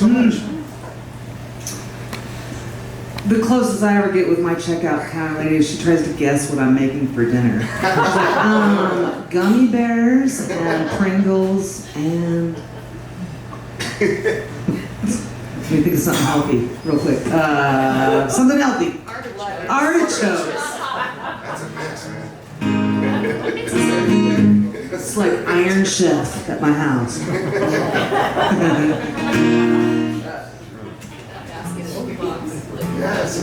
so much. The closest I ever get with my checkout counter lady is she tries to guess what I'm making for dinner. She's like, gummy bears and Pringles and... Let me think of something healthy real quick. Something healthy. Artichokes. That's a mix, man. It's like Iron Chef at my house. Yes.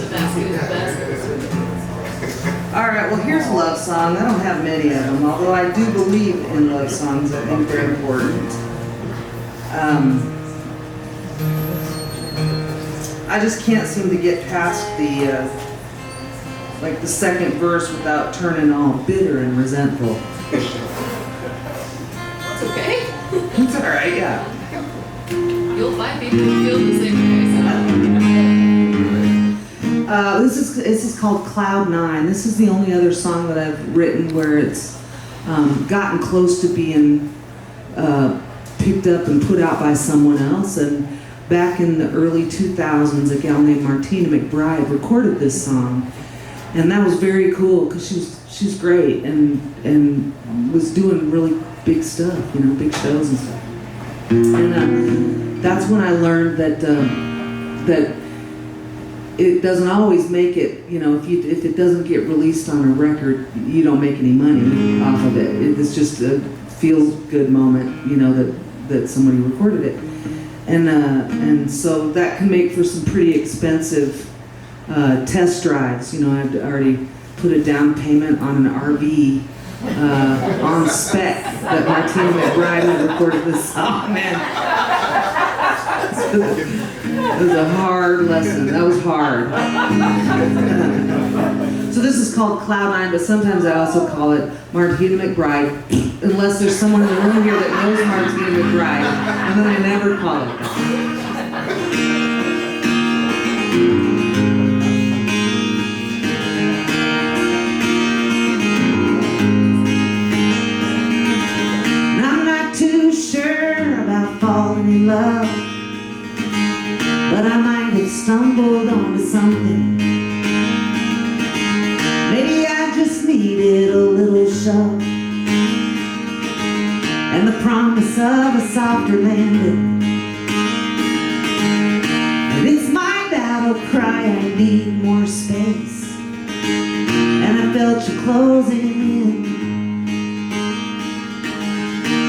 All right, well, here's a love song. I don't have many of them, although I do believe in love songs. I think they're important. I just can't seem to get past the second verse without turning all bitter and resentful. It's okay. It's all right, yeah. You'll find people who feel the same way. This is called Cloud 9. This is the only other song that I've written where it's gotten close to being picked up and put out by someone else. And back in the early 2000s, a gal named Martina McBride recorded this song. And that was very cool because she's great and was doing really big stuff, you know, big shows and stuff. And that's when I learned that it doesn't always make it, you know, if it doesn't get released on a record, you don't make any money off of it. It's just a feel-good moment, you know, that somebody recorded it. And so that can make for some pretty expensive test drives. You know, I've already put a down payment on an RV on spec that Martina McBride had recorded this song. Man, it was a hard lesson. That was hard. So this is called Cloud 9, but sometimes I also call it Martina McBride, unless there's someone in the room here that knows Martina McBride, and then I never call it that. Falling in love, but I might have stumbled onto something. Maybe I just needed a little shove and the promise of a softer landing. And it's my battle cry, I need more space, and I felt you closing in.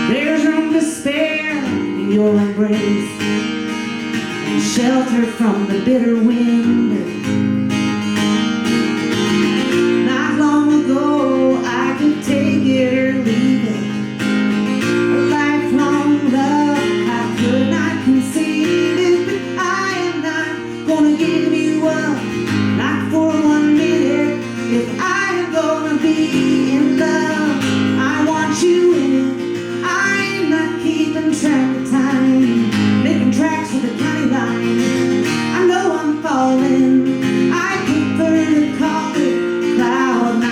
There's room to spare in your embrace and shelter from the bitter wind. Not long ago I could take it or leave it. A lifelong love I could not conceive it, but I am not gonna give you up, not for 1 minute. If I am gonna be in love, I want you in it. I'm not keeping track of time, making tracks with the county line. I know I'm falling, I prefer to call it Cloud 9.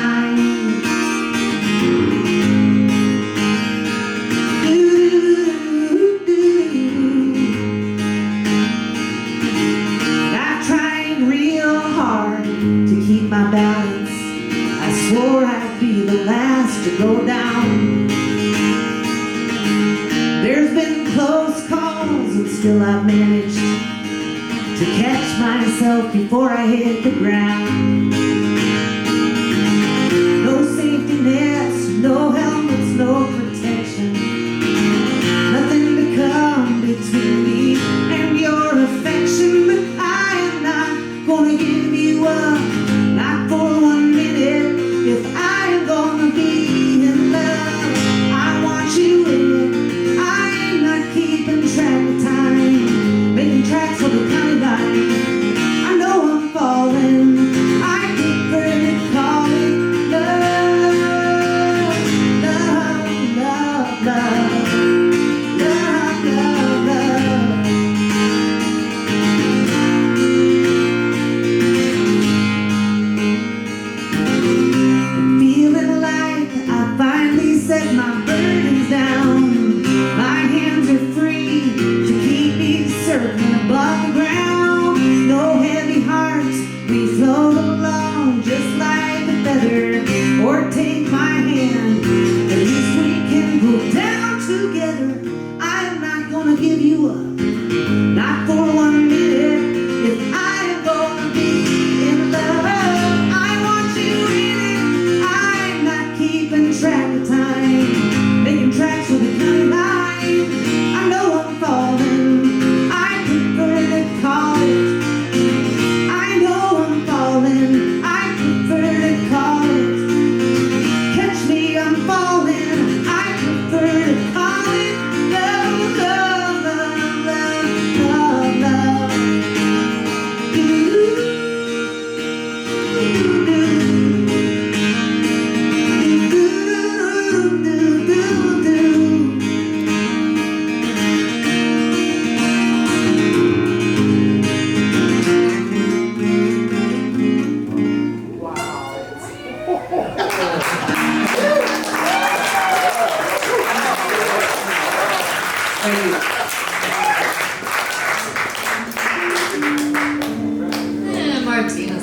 I tried real hard to keep my balance. I swore I'd be the last to go down. There's been close calls, and still I've managed to catch myself before I hit the ground.